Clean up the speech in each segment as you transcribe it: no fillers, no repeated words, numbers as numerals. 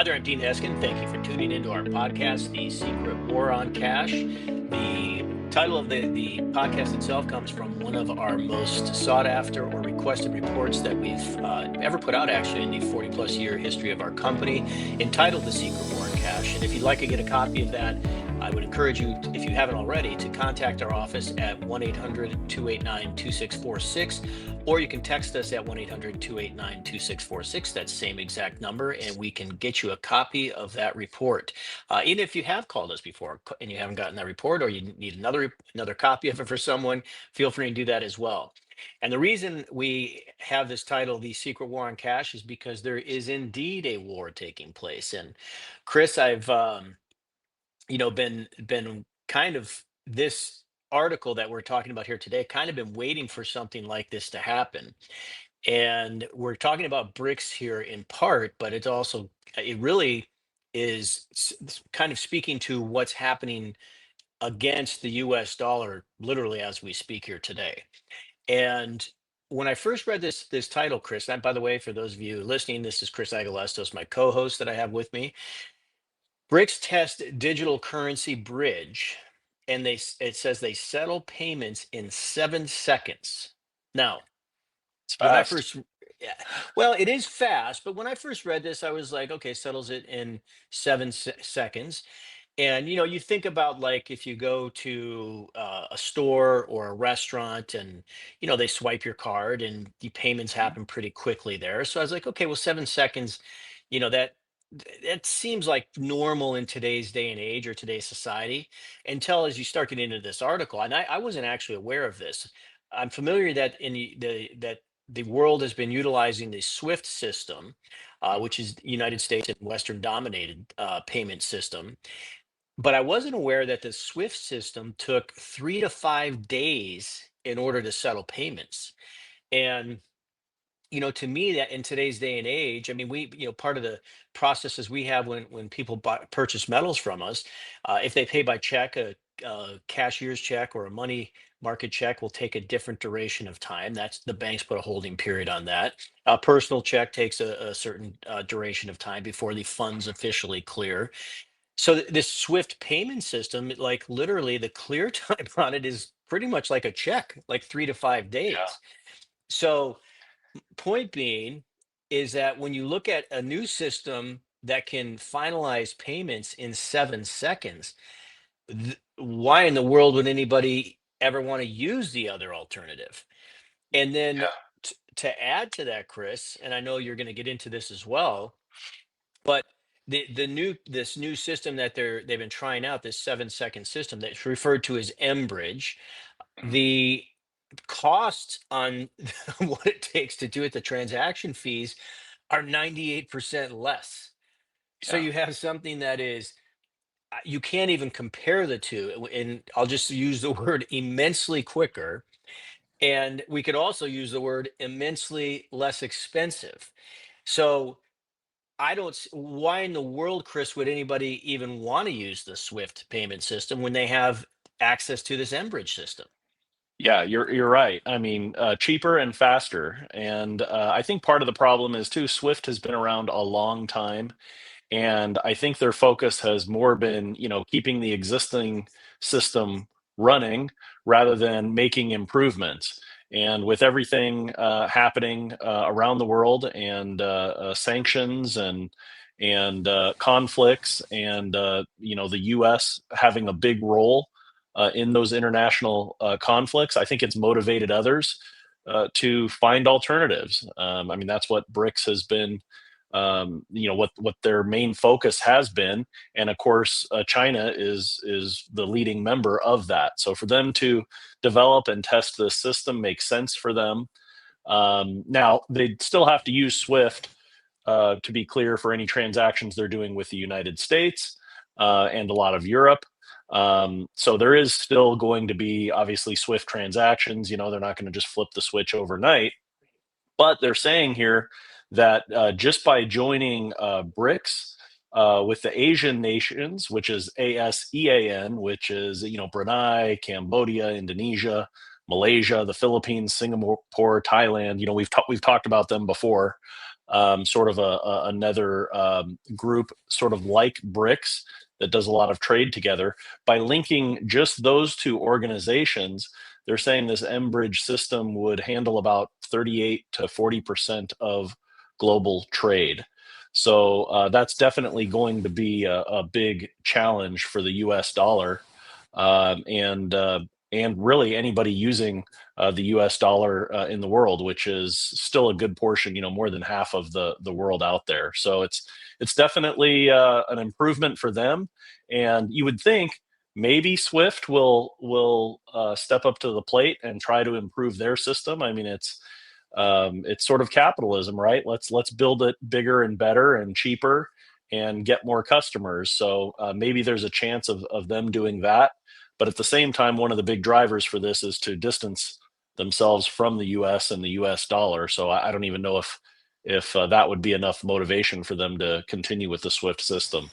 there, I'm Dean Heskin. Thank you for tuning into our podcast, The Secret War on Cash. The title of the podcast itself comes from one of our most sought after or requested reports that we've ever put out, actually, in the 40 plus year history of our company, entitled The Secret War on Cash. And if you'd like to get a copy of that, I would encourage you, if you haven't already, to contact our office at 1-800-289-2646, or you can text us at 1-800-289-2646, that same exact number, and we can get you a copy of that report. Even if you have called us before and you haven't gotten that report, or you need another copy of it for someone, feel free to do that as well. And the reason we have this title, The Secret War on Cash, is because there is indeed a war taking place. And Chris, I've been kind of this article that we're talking about here today, kind of been waiting for something like this to happen. And we're talking about BRICS here in part, but it's also, it really is kind of speaking to what's happening against the US dollar, literally as we speak here today. And when I first read this title, Chris, and by the way, for those of you listening, this is Chris Agelastos, my co-host that I have with me. BRICS test digital currency bridge, and it says they settle payments in 7 seconds. Now, It's when I fast. first, yeah, well, it is fast, but when I first read this, I was like, okay, settles it in 7 seconds. And you think about, like, if you go to a store or a restaurant, and they swipe your card and the payments happen pretty quickly there. So I was like, okay, well, 7 seconds, that it seems like normal in today's day and age or today's society, until as you start getting into this article. And I wasn't actually aware of this. I'm familiar that in that the world has been utilizing the SWIFT system, which is United States and Western dominated payment system. But I wasn't aware that the SWIFT system took 3 to 5 days in order to settle payments. And to me, that in today's day and age, I mean, part of the processes we have when people purchase metals from us, if they pay by check, a cashier's check or a money market check will take a different duration of time. That's the banks put a holding period on that. A personal check takes a certain duration of time before the funds officially clear. So this Swift payment system, like, literally the clear time on it is pretty much like a check, like 3 to 5 days. So point being is that when you look at a new system that can finalize payments in 7 seconds, why in the world would anybody ever want to use the other alternative? And then Yeah. to add to that, Chris, and I know you're going to get into this as well, but this new system that they've been trying out, this 7 second system that's referred to as Mbridge, Mhm. the costs on what it takes to do it, the transaction fees, are 98% less. So Yeah. you have something that is, you can't even compare the two. And I'll just use the word immensely quicker. And we could also use the word immensely less expensive. So I don't why in the world, Chris, would anybody even want to use the Swift payment system when they have access to this Enbridge system? Yeah, you're right. I mean, cheaper and faster. And I think part of the problem is too, Swift has been around a long time. And I think their focus has more been, keeping the existing system running rather than making improvements. And with everything happening around the world, and sanctions and conflicts, and the U.S. having a big role in those international conflicts, I think it's motivated others to find alternatives. I mean, that's what BRICS has been, what their main focus has been. And of course, China is the leading member of that. So for them to develop and test this system makes sense for them. Now they still have to use SWIFT, to be clear, for any transactions they're doing with the United States and a lot of Europe. So there is still going to be obviously SWIFT transactions. They're not going to just flip the switch overnight. But they're saying here that just by joining BRICS with the Asian nations, which is ASEAN, which is Brunei, Cambodia, Indonesia, Malaysia, the Philippines, Singapore, Thailand. We've talked about them before. sort of another group, sort of like BRICS, that does a lot of trade together. By linking just those two organizations, they're saying this M-Bridge system would handle about 38 to 40% of global trade. So that's definitely going to be a big challenge for the U.S. dollar, and really anybody using the U.S. dollar in the world, which is still a good portion, more than half of the world out there. So it's definitely an improvement for them, and you would think maybe Swift will step up to the plate and try to improve their system. I mean, it's sort of capitalism, right? Let's build it bigger and better and cheaper and get more customers. So maybe there's a chance of them doing that. But at the same time, one of the big drivers for this is to distance themselves from the U.S. and the U.S. dollar. So I don't even know if that would be enough motivation for them to continue with the SWIFT system.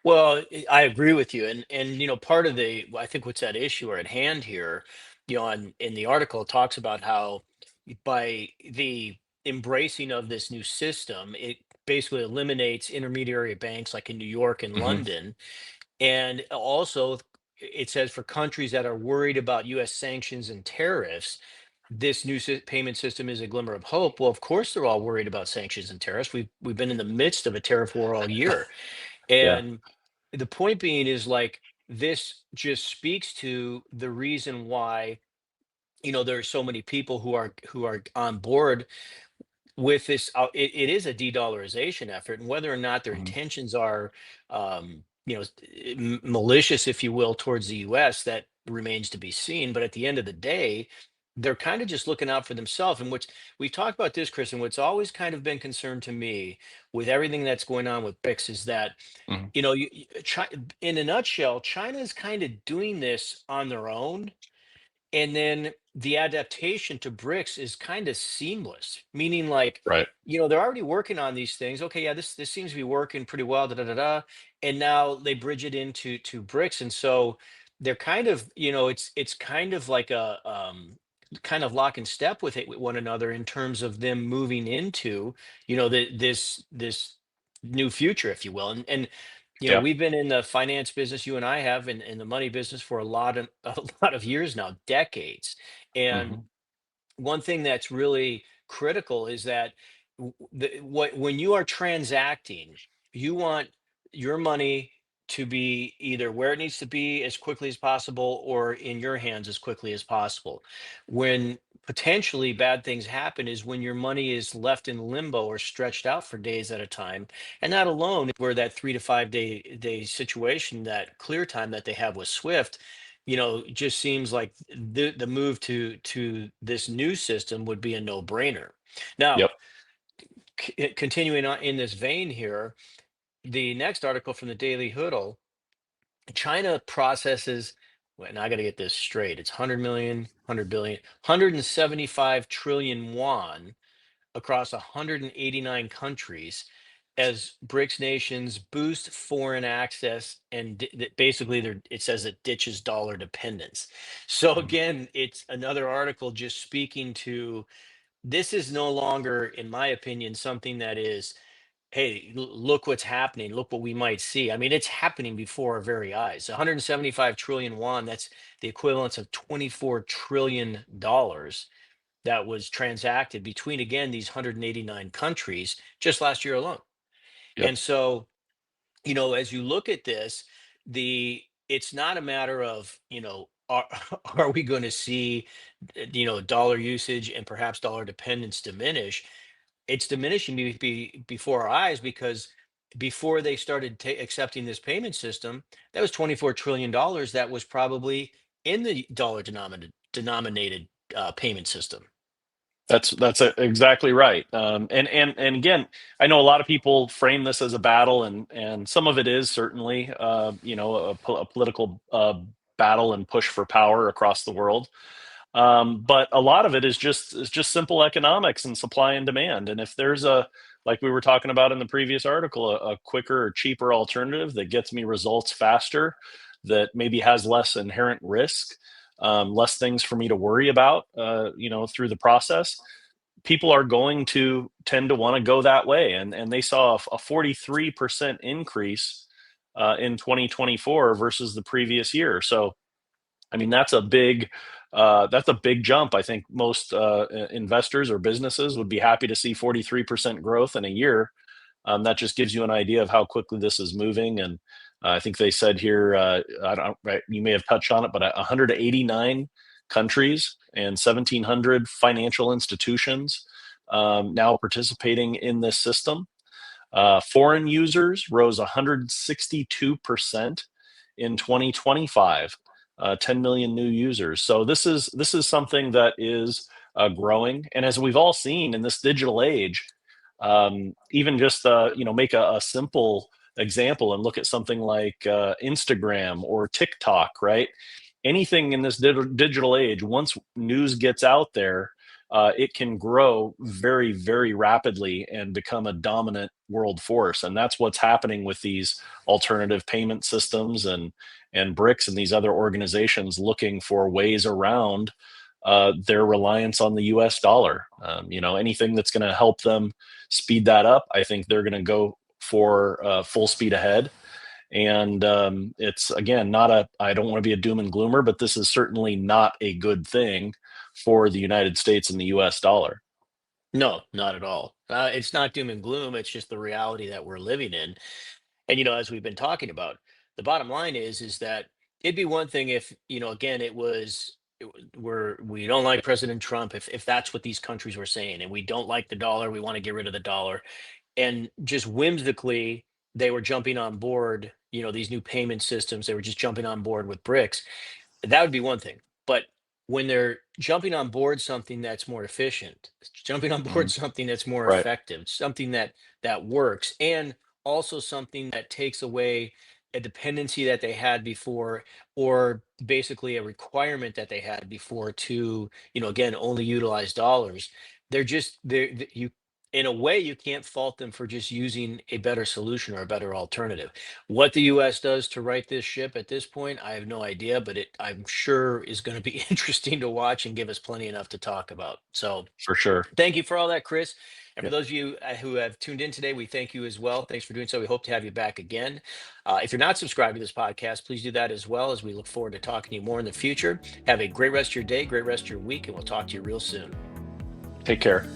Well, I agree with you, and part of I think what's at issue or at hand here, in the article it talks about how by the embracing of this new system, it basically eliminates intermediary banks like in New York and Hmm. London, and also it says for countries that are worried about U.S. sanctions and tariffs, this new payment system is a glimmer of hope. Well, of course they're all worried about sanctions and tariffs. We've been in the midst of a tariff war all year, Yeah. and the point being is like this just speaks to the reason why there are so many people who are on board with this. It is a de-dollarization effort, and whether or not their Hmm. intentions are malicious, if you will, towards the US, that remains to be seen. But at the end of the day, they're kind of just looking out for themselves. And we've talked about this, Chris, and what's always kind of been concerned to me with everything that's going on with BRICS is that Hmm. in a nutshell, China is kind of doing this on their own, and then the adaptation to BRICS is kind of seamless, meaning like, Right. they're already working on these things. Okay, yeah, this seems to be working pretty well, da da da da. And now they bridge it into BRICS. And so they're kind of, it's kind of like a kind of lock and step with with one another in terms of them moving into, this new future, if you will. And Yeah. we've been in the finance business, you and I have, in the money business for a lot of a lot of years now, decades. And Hmm. one thing that's really critical is that when you are transacting, you want your money to be either where it needs to be as quickly as possible or in your hands as quickly as possible. When potentially bad things happen is when your money is left in limbo or stretched out for days at a time. And that alone, where that 3 to 5 day situation, that clear time that they have with Swift, just seems like the move to this new system would be a no-brainer. Now, Yep. continuing on in this vein here, the next article from the Daily Huddle, China processes, and I got to get this straight. It's 100 million, 100 billion, 175 trillion yuan across 189 countries as BRICS nations boost foreign access and basically it says it ditches dollar dependence. So Mhm. again, it's another article just speaking to this is no longer, in my opinion, something that is, hey, look what's happening. Look what we might see. I mean, it's happening before our very eyes. 175 trillion yuan, that's the equivalence of $24 trillion that was transacted between again these 189 countries just last year alone. Yep. And so, as you look at this, it's not a matter of, are are we going to see dollar usage and perhaps dollar dependence diminish? It's diminishing before our eyes because before they started accepting this payment system, that was $24 trillion that was probably in the dollar denominated payment system. That's exactly right. And again, I know a lot of people frame this as a battle, and some of it is certainly, a political battle and push for power across the world. But a lot of it is just simple economics and supply and demand. And if there's like we were talking about in the previous article, a quicker or cheaper alternative that gets me results faster, that maybe has less inherent risk, less things for me to worry about, through the process, people are going to tend to want to go that way. And they saw a 43% increase in 2024 versus the previous year. So, I mean, that's a big jump. I think most investors or businesses would be happy to see 43% growth in a year. That just gives you an idea of how quickly this is moving. And I think they said here, I don't, right, you may have touched on it, but 189 countries and 1,700 financial institutions now participating in this system. Foreign users rose 162% in 2025, 10 million new users. So this is something that is growing, and as we've all seen in this digital age, even just make a simple example and look at something like Instagram or TikTok, right? Anything in this digital age, once news gets out there, it can grow very, very rapidly and become a dominant world force. And that's what's happening with these alternative payment systems and BRICS and these other organizations looking for ways around their reliance on the US dollar. Anything that's going to help them speed that up, I think they're going to go for full speed ahead. And it's, again, I don't want to be a doom and gloomer, but this is certainly not a good thing for the United States and the US dollar. No, not at all. It's not doom and gloom. It's just the reality that we're living in. And as we've been talking about, the bottom line is that it'd be one thing if, again, we don't like President Trump, if that's what these countries were saying, and we don't like the dollar, we want to get rid of the dollar, and just whimsically they were jumping on board, these new payment systems, they were just jumping on board with BRICS. That would be one thing. But when they're jumping on board something that's more efficient, jumping on board Mhm. something that's more Right. effective, something that works, and also something that takes away a dependency that they had before, or basically a requirement that they had before to, again, only utilize dollars. You, in a way, you can't fault them for just using a better solution or a better alternative. What the US does to right this ship at this point, I have no idea, but I'm sure is going to be interesting to watch and give us plenty enough to talk about. So For sure. thank you for all that, Chris. And for Yeah. those of you who have tuned in today, we thank you as well. Thanks for doing so. We hope to have you back again. If you're not subscribed to this podcast, please do that as well, as we look forward to talking to you more in the future. Have a great rest of your day, great rest of your week, and we'll talk to you real soon. Take care.